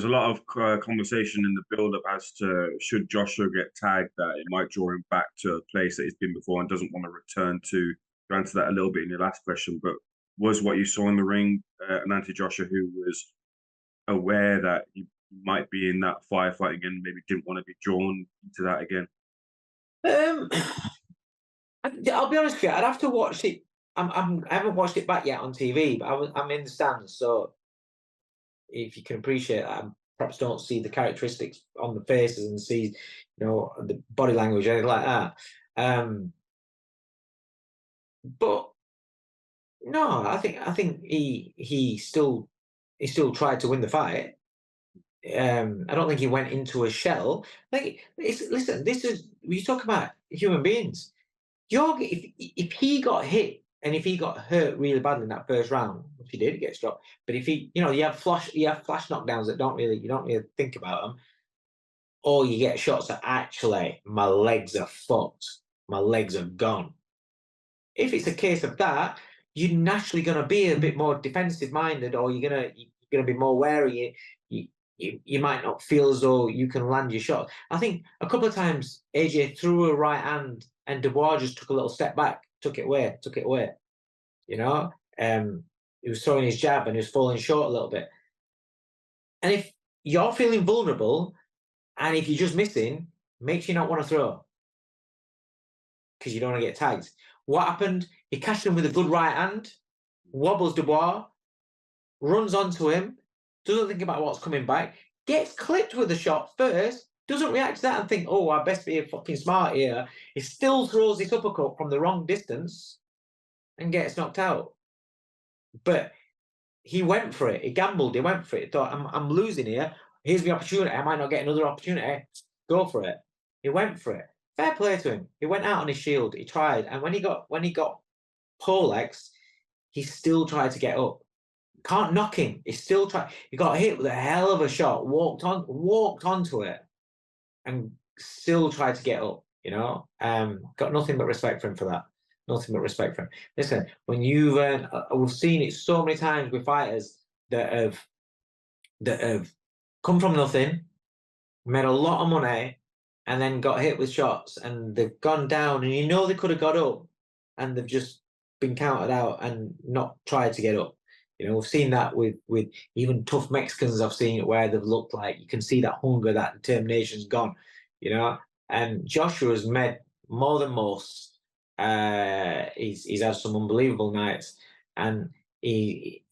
was a lot of conversation in the build-up as to should Joshua get tagged, that it might draw him back to a place that he's been before and doesn't want to return to. You answered that a little bit in your last question, but was what you saw in the ring an anti-Joshua who was aware that he might be in that firefighting and maybe didn't want to be drawn into that again? I'll be honest with you, I'd have to watch it. I haven't watched it back yet on TV, but I'm in the stands, so if you can appreciate that, I perhaps don't see the characteristics on the faces and see, the body language, anything like that. But no, I think he still tried to win the fight. I don't think he went into a shell. Listen, this is, you talk about human beings. If he got hit and if he got hurt really badly in that first round, which he did get struck, but if he, you have flash knockdowns that you don't really think about them, or you get shots that actually my legs are fucked, my legs are gone. If it's a case of that, you're naturally going to be a bit more defensive minded, or you're gonna be more wary. You might not feel as though you can land your shot. I think a couple of times AJ threw a right hand and Dubois just took a little step back, took it away. He was throwing his jab and he was falling short a little bit. And if you're feeling vulnerable and if you're just missing, makes you not want to throw because you don't want to get tagged. What happened? He catches him with a good right hand, wobbles Dubois, runs onto him, doesn't think about what's coming back, gets clipped with a shot first, doesn't react to that and think, oh, I best be fucking smart here. He still throws this uppercut from the wrong distance and gets knocked out. But he went for it. He gambled. He went for it. He thought, I'm losing here. Here's the opportunity. I might not get another opportunity. Go for it. He went for it. Fair play to him. He went out on his shield. He tried. And when he got poleaxed, he still tried to get up. Can't knock him. He still tried. He got hit with a hell of a shot, walked onto it, and still tried to get up, Got nothing but respect for him for that. Nothing but respect for him. Listen, when we've seen it so many times with fighters that have come from nothing, made a lot of money, and then got hit with shots, and they've gone down, and they could have got up, and they've just been counted out and not tried to get up. We've seen that with even tough Mexicans. I've seen it where they've looked like you can see that hunger, that determination's gone, And Joshua's made more than most. He's had some unbelievable nights, and he's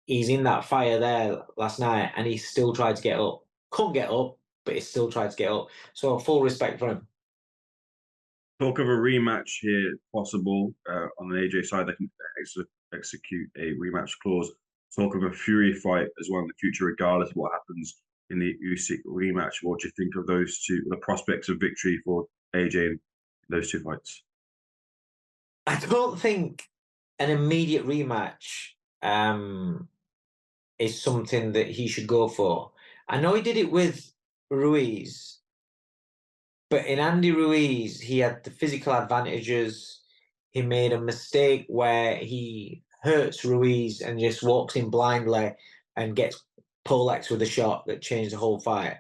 in that fire there last night, and he still tried to get up. Couldn't get up, but he still tried to get up. So full respect for him. Talk of a rematch here possible on the AJ side. They can execute a rematch clause. Talk of a Fury fight as well in the future, regardless of what happens in the Usyk rematch. What do you think of those two, the prospects of victory for AJ in those two fights? I don't think an immediate rematch is something that he should go for. I know he did it with Ruiz, but in Andy Ruiz, he had the physical advantages. He made a mistake where he hurts Ruiz and just walks in blindly and gets poleaxed with a shot that changed the whole fight.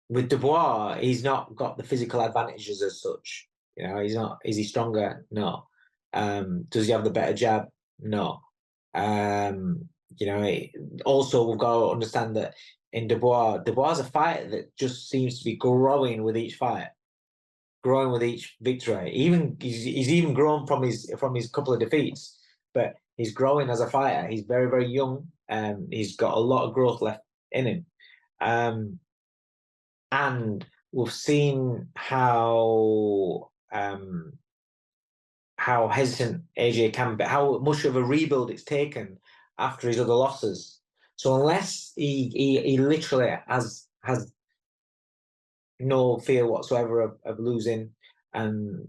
With Dubois, he's not got the physical advantages as such. He's not. Is he stronger? No. Does he have the better jab? No. Also we've got to understand that in Dubois is a fighter that just seems to be growing with each fight, growing with each victory. He's even grown from his couple of defeats, but he's growing as a fighter. He's very, very young, and he's got a lot of growth left in him. And we've seen how hesitant AJ can be, how much of a rebuild it's taken after his other losses. So unless he literally has no fear whatsoever of losing and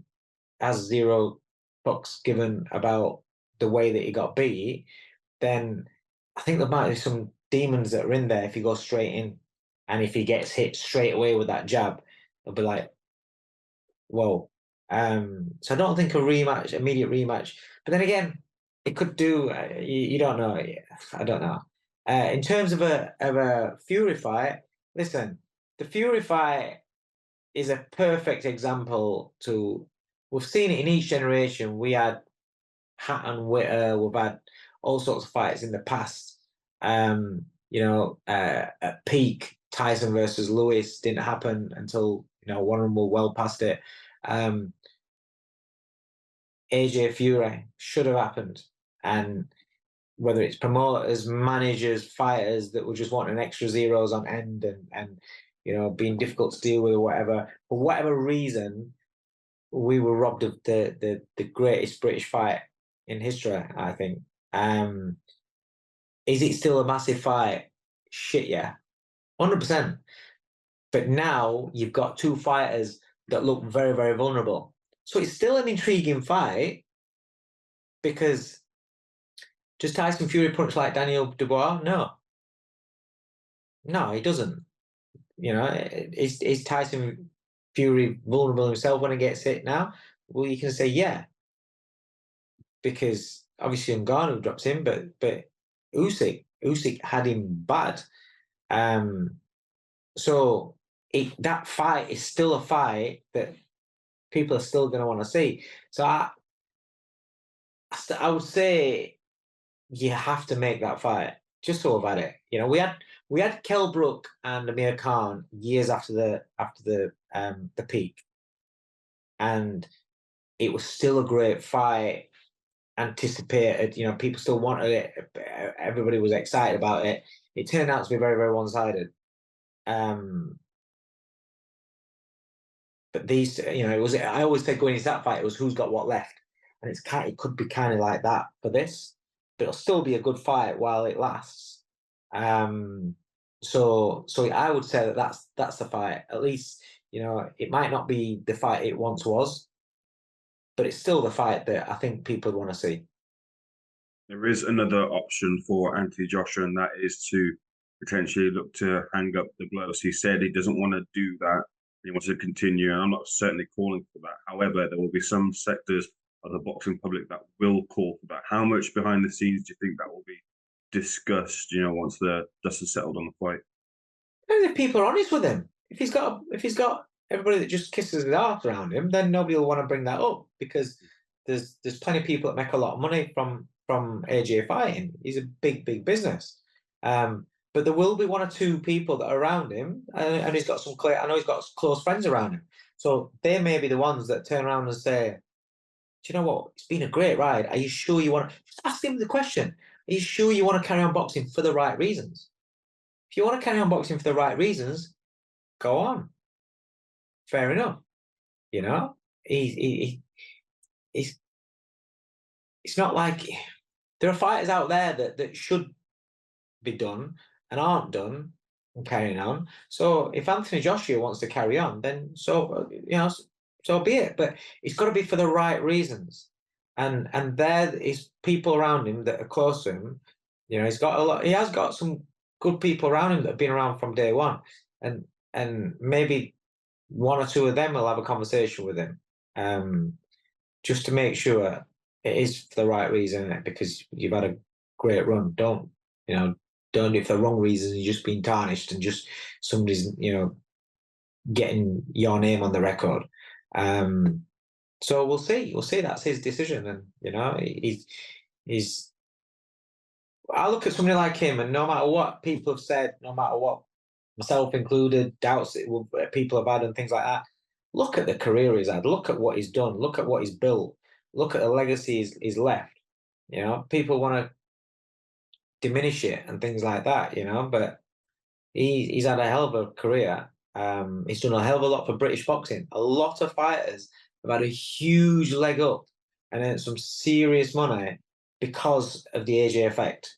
has zero fucks given about the way that he got beat, then I think there might be some demons that are in there if he goes straight in. And if he gets hit straight away with that jab, they'll be like, whoa. So I don't think immediate rematch. But then again, it could do, you don't know. I don't know. In terms of a Fury fight, listen, the Fury fight is a perfect example to. We've seen it in each generation. We had Hatton Witter. We've had all sorts of fights in the past. At peak, Tyson versus Lewis didn't happen until one of them were well past it. AJ Fury should have happened, and whether it's promoters, managers, fighters that were just wanting extra zeros on end and being difficult to deal with or whatever, for whatever reason, we were robbed of the greatest British fight in history, I think. Is it still a massive fight? Shit, yeah. 100%. But now you've got two fighters that look very, very vulnerable. So it's still an intriguing fight, because does Tyson Fury punch like Daniel Dubois? No. No, he doesn't. Is Tyson Fury vulnerable himself when he gets hit now? Well, you can say yeah, because obviously Ngannou drops him, but Usyk had him bad. So that fight is still a fight that people are still going to want to see. So I would say you have to make that fight just so about it. We had Kell Brook and Amir Khan years after the peak, and it was still a great fight. Anticipated, people still wanted it. Everybody was excited about it. It turned out to be very, very one-sided. But these, it was. I always said going into that fight, it was who's got what left, and it could be kind of like that for this, but it'll still be a good fight while it lasts. So I would say that's the fight. At least it might not be the fight it once was, but it's still the fight that I think people want to see. There is another option for Anthony Joshua, and that is to potentially look to hang up the gloves. He said he doesn't want to do that. He wants to continue, and I'm not certainly calling for that. However, there will be some sectors of the boxing public that will call for that. How much behind the scenes do you think that will be discussed, once the dust is settled on the fight? If people are honest with him, if he's got everybody that just kisses his ass around him, then nobody will want to bring that up, because there's plenty of people that make a lot of money from AJ fighting. He's a big business. But there will be one or two people that are around him, and he's got some clear. I know he's got close friends around him, so they may be the ones that turn around and say, "Do you know what? It's been a great ride. Are you sure you want to?" Just ask him the question: "Are you sure you want to carry on boxing for the right reasons? If you want to carry on boxing for the right reasons, go on. Fair enough. He's it's not like there are fighters out there that should be done and aren't done and carrying on. So if Anthony Joshua wants to carry on, then so be it. But it's got to be for the right reasons. And there is people around him that are close to him. He's got a lot. He has got some good people around him that have been around from day one, and maybe one or two of them will have a conversation with him, just to make sure it is for the right reason, because you've had a great run. Don't do it for the wrong reasons. You're just being tarnished, and just somebody's getting your name on the record. So we'll see. That's his decision, and he's. I look at somebody like him, and no matter what people have said, no matter what, myself included, doubts that people have had and things like that, look at the career he's had. Look at what he's done. Look at what he's built. Look at the legacy he's left. People want to diminish it and things like that, but he's had a hell of a career. He's done a hell of a lot for British boxing. A lot of fighters have had a huge leg up and earned some serious money because of the AJ effect.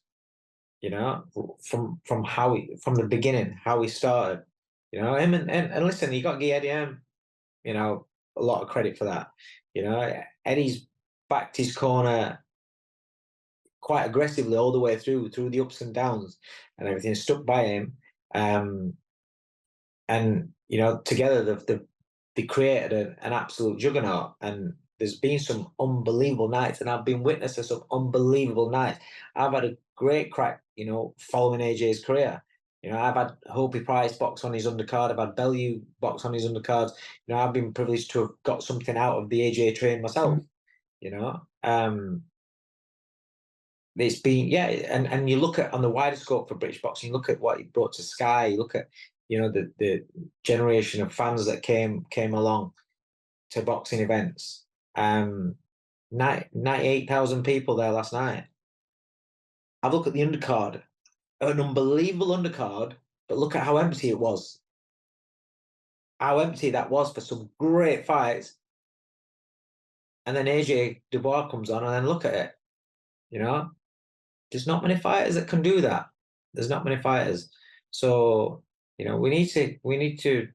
From the beginning, how he started. Him and listen, you got to give Eddie Hearn, a lot of credit for that. Eddie's backed his corner quite aggressively all the way through the ups and downs and everything, stuck by him. And together they created an absolute juggernaut. And there's been some unbelievable nights, and I've been witness to some unbelievable nights. I've had a great crack following AJ's career. I've had Hopi Price box on his undercard. I've had Bellew box on his undercards. I've been privileged to have got something out of the AJ train myself. It's been, and you look at on the wider scope for British boxing, you look at what he brought to Sky, you look at the generation of fans that came along to boxing events. 98,000 people there last night. I've looked at the undercard, an unbelievable undercard, but look at how empty it was. How empty that was for some great fights. And then AJ Dubois comes on, and then look at it. There's not many fighters that can do that. There's not many fighters. So, we need to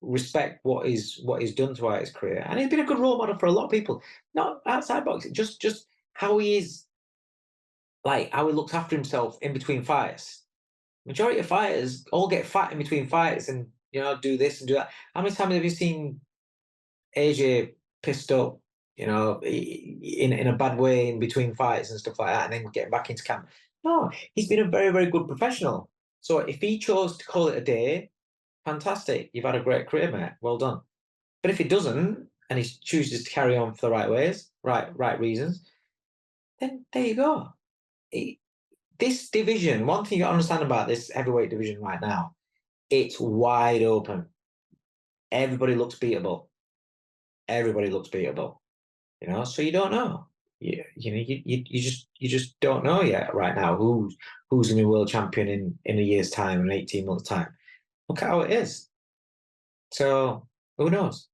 respect what he's done throughout his career. And he's been a good role model for a lot of people, not outside boxing, just how he is, like how he looks after himself in between fights. Majority of fighters all get fat in between fights and, do this and do that. How many times have you seen AJ pissed up, in a bad way in between fights and stuff like that, and then getting back into camp? No, he's been a very, very good professional. So if he chose to call it a day, fantastic. You've had a great career, mate. Well done. But if he doesn't, and he chooses to carry on for the right ways, right reasons, then there you go. This division, one thing you got to understand about this heavyweight division right now, it's wide open. Everybody looks beatable. Everybody looks beatable. So you don't know. You just don't know yet right now who's the new world champion in a year's time, in 18 months' time. Look at how it is. So who knows?